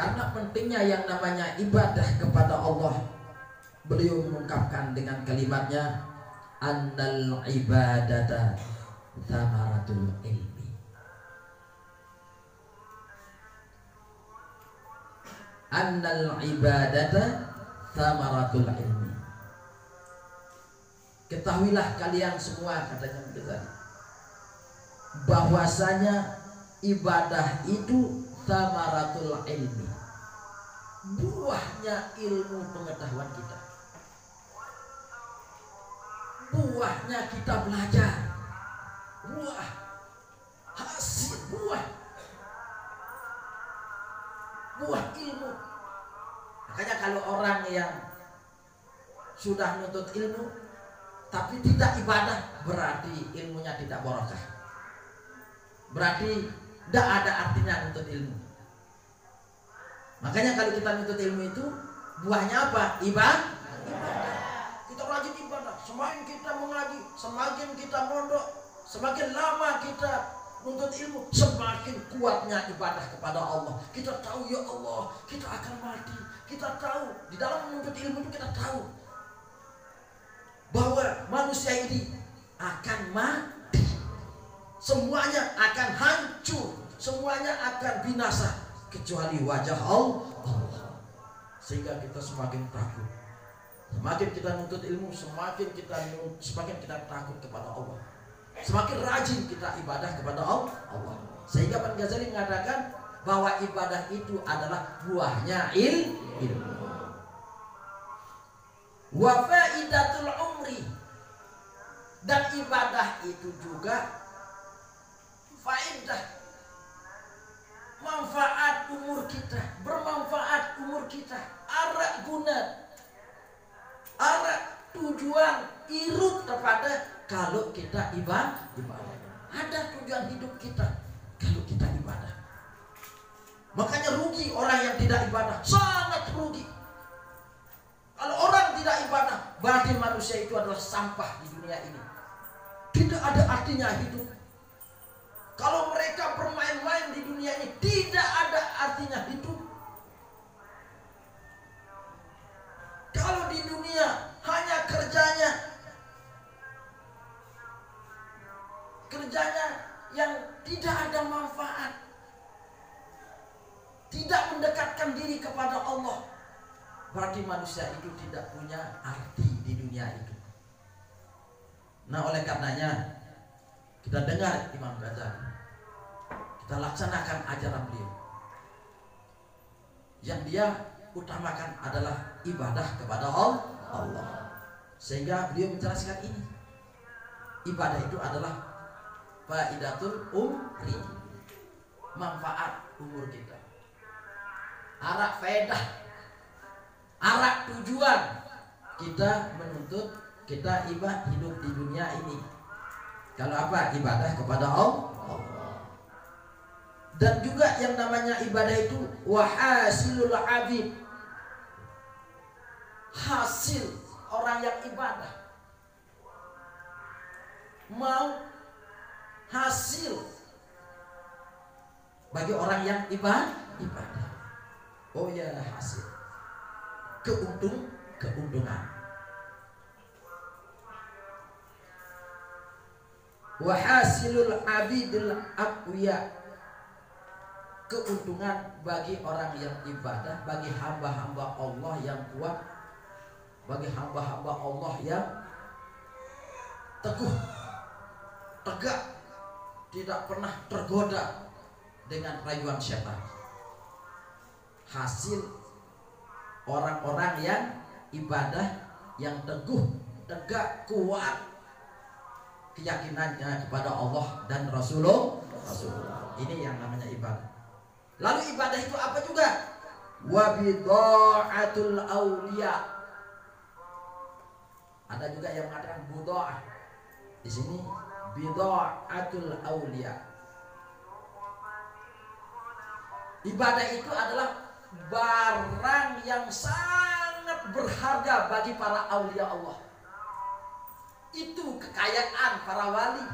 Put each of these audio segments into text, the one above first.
Karena pentingnya yang namanya ibadah kepada Allah, beliau mengungkapkan dengan kalimatnya annal ibadata thamaratul ilmi. Annal ibadata thamaratul ilmi. Ketahuilah kalian semua, katanya begitu, bahwasanya ibadah itu thamaratul ilmi, buahnya ilmu pengetahuan kita, buahnya kita belajar, buah hasil buah ilmu. Makanya kalau orang yang sudah menuntut ilmu tapi tidak ibadah, berarti ilmunya tidak barokah, berarti tidak ada artinya menuntut ilmu. Makanya kalau kita menuntut ilmu itu buahnya apa? Ibadah. Kita rajin ibadah, semakin kita mengaji, semakin kita mondok, semakin lama kita menuntut ilmu, semakin kuatnya ibadah kepada Allah. Kita tahu, ya Allah, kita akan mati. Kita tahu, di dalam menuntut ilmu itu kita tahu bahwa manusia ini akan mati, semuanya akan hancur, semuanya akan binasa kecuali wajah Allah. Sehingga kita semakin takut. Semakin kita menuntut ilmu, semakin kita takut kepada Allah. Semakin rajin kita ibadah kepada Allah. Sehingga Ibnu Ghazali mengatakan bahwa ibadah itu adalah buahnya ilmu. Wa faidatul umri, dan ibadah itu juga faidah, manfaat umur kita, bermanfaat umur kita, arah guna, arah tujuan irut kepada kalau kita ibadah. Ada tujuan hidup kita kalau kita ibadah. Makanya rugi orang yang tidak ibadah, sangat rugi. Kalau orang tidak ibadah, berarti manusia itu adalah sampah di dunia ini. Tidak ada artinya hidup. Kalau mereka bermain-main di dunia ini, tidak ada artinya hidup. Kalau di dunia hanya kerjanya yang tidak ada manfaat, tidak mendekatkan diri kepada Allah, berarti manusia itu tidak punya arti di dunia itu. Nah, oleh karenanya kita dengar Imam Ghazali, kita laksanakan ajaran beliau. Yang dia utamakan adalah ibadah kepada Allah. Sehingga beliau menjelaskan ini, ibadah itu adalah faidatul umri, manfaat umur kita, arah faedah, arah tujuan kita menuntut kita ibadah hidup di dunia ini. Kalau apa? Ibadah kepada Allah. Dan juga yang namanya ibadah itu wahasilul abid, hasil orang yang ibadah, mau hasil bagi orang yang ibadah. Oh ya, hasil keuntungan. Wahasilul abidil aqwiya, keuntungan bagi orang yang ibadah, bagi hamba-hamba Allah yang kuat, bagi hamba-hamba Allah yang teguh, tegak, tidak pernah tergoda dengan rayuan syaitan. Hasil orang-orang yang ibadah, yang teguh, tegak, kuat keyakinannya kepada Allah dan Rasulullah. Ini yang namanya ibadah. Lalu ibadah itu apa juga? Wa bidha'atul auliya. Ada juga yang mengatakan budha'ah. Di sini bidha'atul auliya. Ibadah itu adalah barang yang sangat berharga bagi para aulia Allah. Itu kekayaan para wali.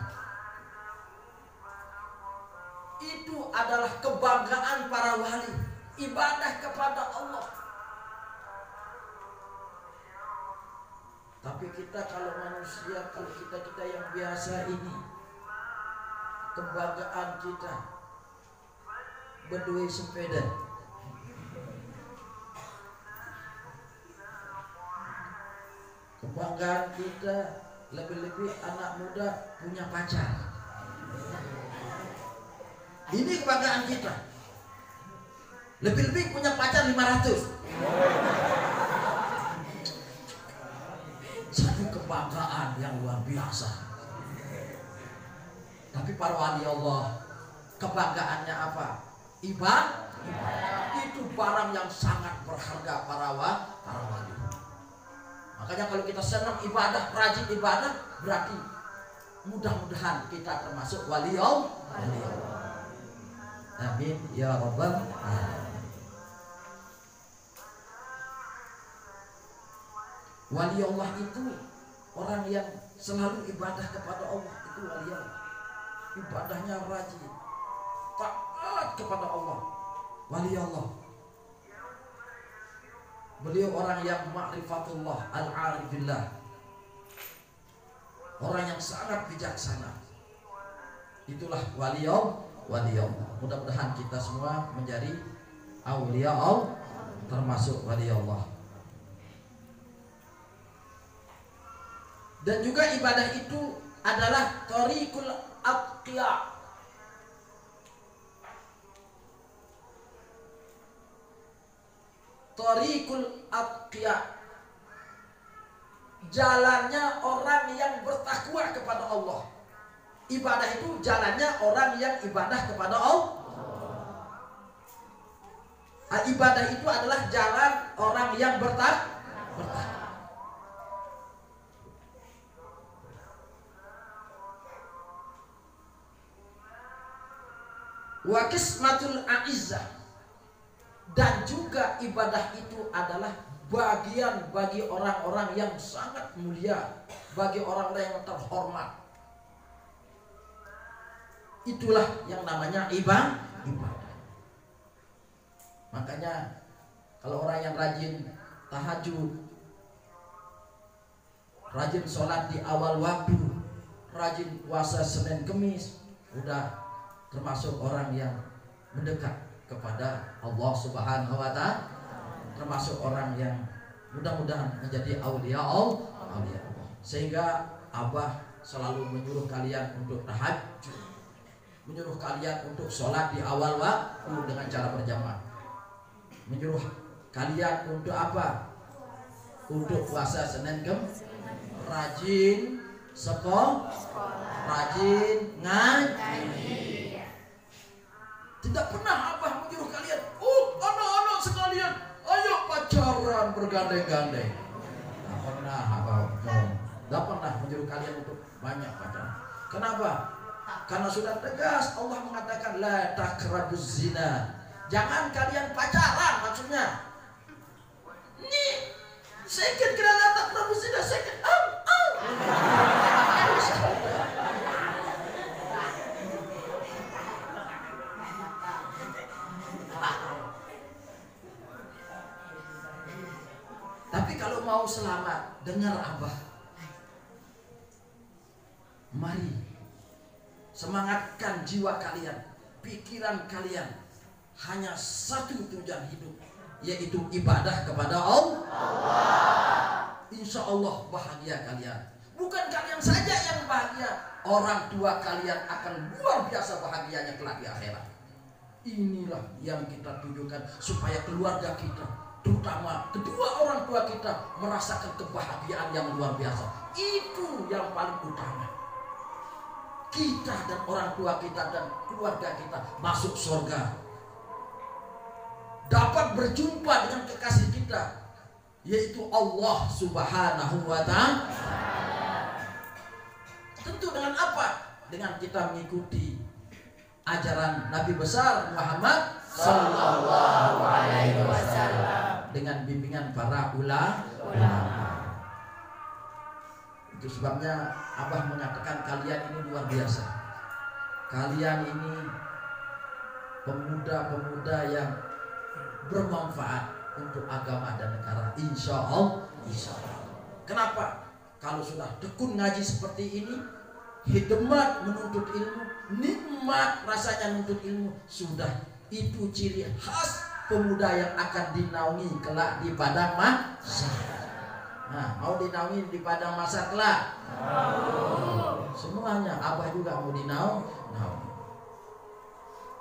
Itu adalah kebanggaan para wali. ibadah kepada Allah. Tapi kita kalau manusia, kalau kita yang biasa ini, kebanggaan kita berdua sepeda. Kebanggaan kita lebih-lebih anak muda punya pacar. Ini kebanggaan kita. Lebih-lebih punya pacar 500. Satu kebanggaan yang luar biasa. Tapi para wali Allah, kebanggaannya apa? Ibadah. Itu barang yang sangat berharga para wali. Makanya kalau kita senang ibadah, rajin ibadah, berarti mudah-mudahan kita termasuk wali Allah. Amin ya rabbal alamin. Wali Allah itu orang yang selalu ibadah kepada Allah, itu wali Allah. Ibadahnya rajin, taat kepada Allah. Wali Allah. Beliau orang yang ma'rifatullah, al-arifillah, orang yang sangat bijaksana. Itulah wali Allah. Mudah-mudahan kita semua menjadi aulia Allah, termasuk wali Allah. Dan juga ibadah itu adalah thariqul atqiya. Thariqul atqiya, jalannya orang yang bertakwa kepada Allah. Ibadah itu jalannya orang yang ibadah kepada Allah. Ibadah itu adalah jalan orang yang bertakwa. Wa qismatul a'izzah, dan juga ibadah itu adalah bagian bagi orang-orang yang sangat mulia, bagi orang-orang yang terhormat. Itulah yang namanya ibadah. Makanya kalau orang yang rajin tahajud, rajin sholat di awal waktu, rajin puasa Senin Kemis, udah termasuk orang yang mendekat kepada Allah Subhanahu wa Ta'ala, termasuk orang yang mudah-mudahan menjadi aulia Allah. Sehingga Abah selalu menyuruh kalian untuk tahajud, menyuruh kalian untuk sholat di awal waktu dengan cara berjamaah, menyuruh kalian untuk apa? Untuk puasa Senin Kemis, rajin sekolah, rajin ngaji. Tidak pernah Abah menyuruh kalian, anak-anak sekalian, ayo pacaran bergandeng-gandeng. Tidak pernah Abah, tidak pernah menyuruh kalian untuk banyak pacaran. Kenapa? Karena sudah tegas Allah mengatakan la taqrabuz zina. Jangan kalian pacaran, maksudnya. Ini sedikit kira la taqrabuz zina, sedikit. Tapi kalau mau selamat, dengar Abah. Mari semangatkan jiwa kalian, pikiran kalian, hanya satu tujuan hidup, yaitu ibadah kepada Allah. Insya Allah bahagia kalian. Bukan kalian saja yang bahagia, orang tua kalian akan luar biasa bahagianya kelak di akhirat. Inilah yang kita tujukan, supaya keluarga kita, terutama kedua orang tua kita, merasakan kebahagiaan yang luar biasa. Itu yang paling utama. Kita dan orang tua kita dan keluarga kita masuk surga, dapat berjumpa dengan kekasih kita, yaitu Allah Subhanahu wa Ta'ala. Tentu dengan apa? Dengan kita mengikuti ajaran Nabi besar Muhammad Sallallahu Alaihi Wasallam, dengan bimbingan para ulama. Itu sebabnya Abah mengatakan kalian ini luar biasa. Kalian ini pemuda-pemuda yang bermanfaat untuk agama dan negara. Insya Allah. Kenapa? Kalau sudah tekun ngaji seperti ini, hikmat menuntut ilmu, nikmat rasanya menuntut ilmu, sudah itu ciri khas pemuda yang akan dinaungi kelak di padang mahsyar. Nah, mau dinaungi di padang mahsyar kelak? Semuanya, abah juga mau dinaungi.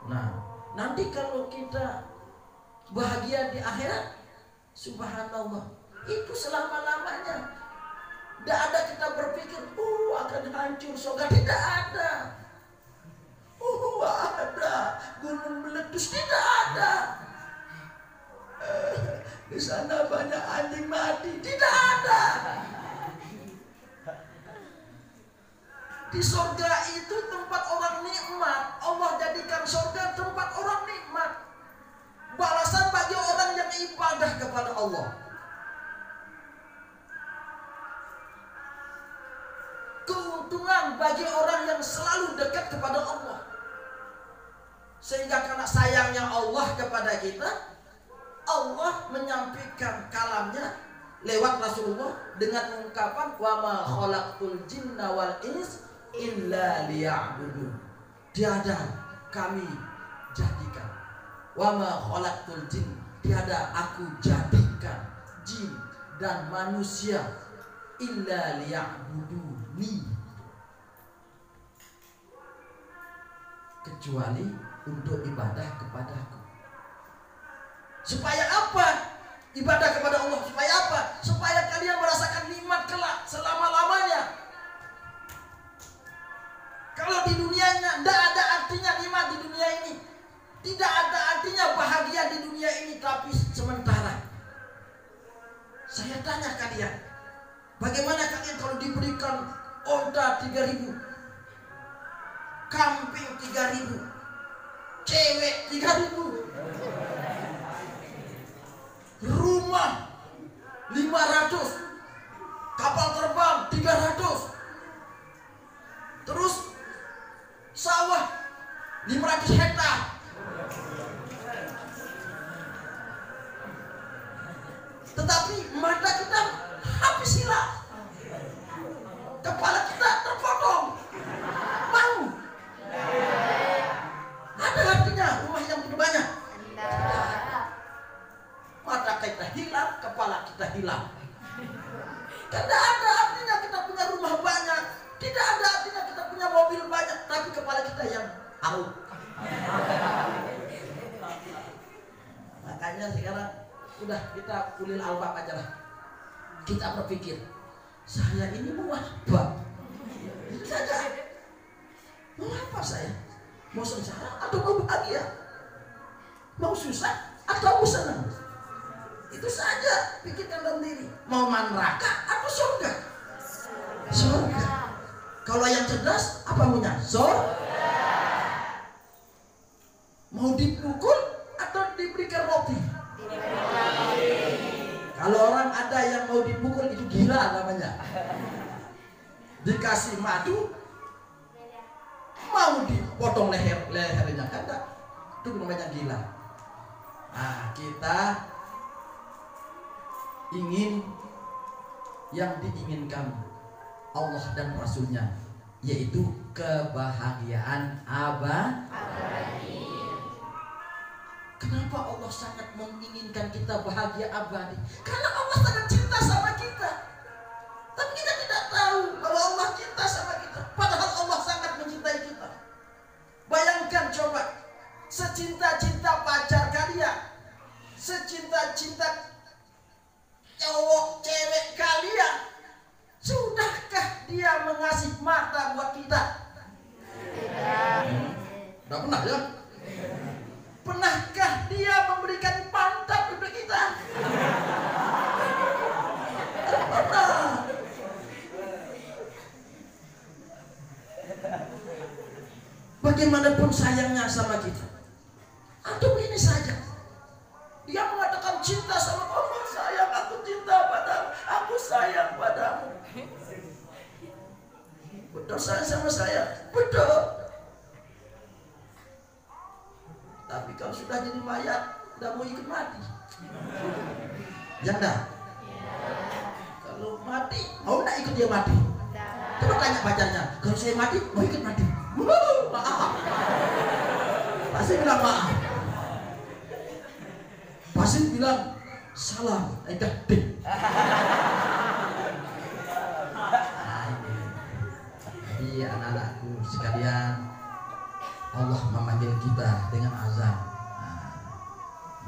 Nah, nanti kalau kita bahagia di akhirat, subhanallah, itu selama-lamanya. Tidak ada kita berpikir, akan hancur surga. Tidak ada. Ada gunung meletus. Tidak ada. Di sana banyak anjing mati. Tidak ada. Di surga itu tempat orang nikmat. Allah jadikan surga tempat orang nikmat. Balasan bagi orang yang ibadah kepada Allah. Keuntungan bagi orang yang selalu dekat kepada Allah. Sehingga karena sayangnya Allah kepada kita, Allah menyampaikan kalamnya lewat Rasulullah dengan ungkapan wa ma khalaqtul jinna wal ins illa liya'budun. Tiada kami jadikan, wa ma khalaqtul jin, tiada aku jadikan jin dan manusia illa liya'buduni, kecuali untuk ibadah kepadaku. Supaya apa? Ibadah kepada Allah. Supaya apa? Supaya kalian merasakan nikmat kelak selama-lamanya. Kalau di dunianya tidak ada artinya nikmat di dunia ini, tidak ada artinya bahagia di dunia ini, tapi sementara. Saya tanya kalian, bagaimana kalian kalau diberikan onta 3.000, kambing 3.000, cewek 3.000, rumah 500, kapal terbang 300, terus sawah 500 hektar. Tetapi mata kita habis hilang, kepala kita terpotong. Mau? Ada artinya rumah yang begitu banyak? Mata kita hilang, kepala kita hilang. Tidak ada artinya kita punya rumah banyak, tidak ada artinya kita punya mobil banyak, tapi kepala kita yang out. Makanya sekarang udah kita ulil albab aja lah. Kita berpikir, saya ini mau apa? Itu saja. Mau apa saya? Mau sengsara atau mau bahagia? Mau susah atau mau senang? Itu saja, pikirkan dalam diri. Mau neraka atau surga? Surga. Kalau yang cerdas apa maunya? Surga. Mau dipukul atau diberikan roti? Kalau orang ada yang mau dipukul, itu gila namanya. Dikasih madu, mau dipotong lehernya, kan enggak? Itu namanya gila. Nah, kita ingin yang diinginkan Allah dan Rasulnya, yaitu kebahagiaan abadi. Kenapa Allah sangat menginginkan kita bahagia abadi? Karena Allah sangat cinta sama kita. Tapi kita tidak tahu bahwa Allah cinta sama kita, padahal Allah sangat mencintai kita. Bayangkan coba, secinta-cinta pacar kalian, secinta-cinta cowok cewek kalian, sudahkah dia mengasih mata buat kita? Tidak pernah ya? Pernahkah dia memberikan pantat untuk kita? Tidak pernah. Bagaimanapun sayangnya sama kita, atau ini saja, dia mengatakan cinta sama Allah. Sayang, aku cinta padamu, aku sayang padamu. Betul sayang sama saya? Betul. Tapi kalau sudah jadi mayat, Tidak mau ikut mati. Ya enggak? Kalau mati, mau enggak ikut dia mati? Coba tanya pacarnya, kalau saya mati, mau ikut mati? Maaf. Pasti bilang maaf. Pasti bilang salam, dek. Jadi anak-anakku sekalian, Allah memanggil kita dengan azan.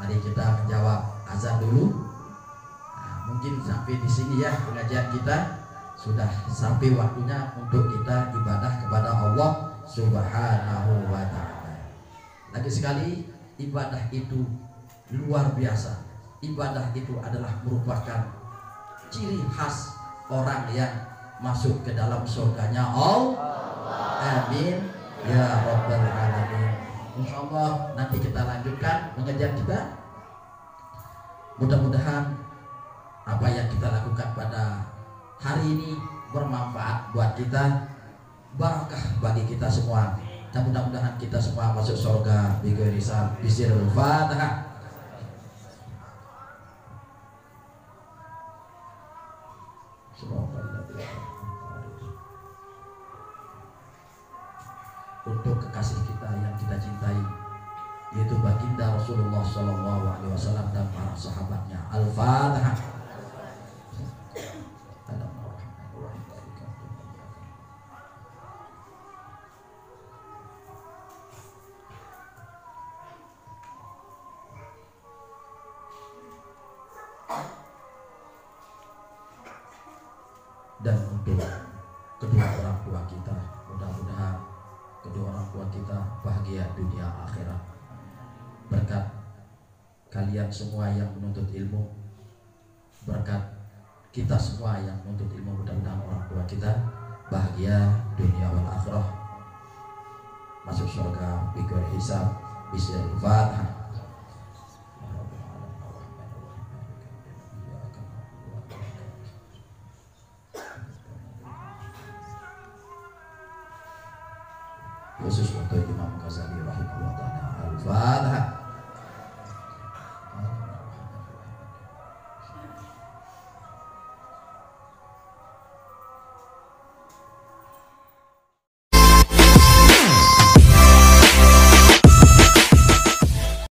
Mari kita menjawab azan dulu. Mungkin sampai di sini ya pengajian kita, sudah sampai waktunya untuk kita ibadah kepada Allah Subhanahu wa ta'ala. Lagi sekali, ibadah itu luar biasa. Ibadah itu adalah merupakan ciri khas orang yang masuk ke dalam surganya Allah. Amin ya rabbal alamin. Insyaallah nanti kita lanjutkan pengajian kita. Mudah-mudahan apa yang kita lakukan pada hari ini bermanfaat buat kita, barakah bagi kita semua, dan mudah-mudahan kita semua masuk surga bighairi hisab. Bismillahirrahmanirrahim. Untuk kekasih kita yang kita cintai, yaitu baginda Rasulullah SAW dan para sahabatnya. Al-Fatihah. Dan untuk kedua orang tua kita, mudah-mudahan kedua orang tua kita bahagia dunia akhirat. Berkat kalian semua yang menuntut ilmu, berkat kita semua yang menuntut ilmu, mudah-mudahan orang tua kita bahagia dunia wal akhirah, masuk surga bighairi hisab. Bismillahirrahmanirrahim. Khusus untuk Imam Ghazali rahimahullah ta'ala. Al-Fatihah.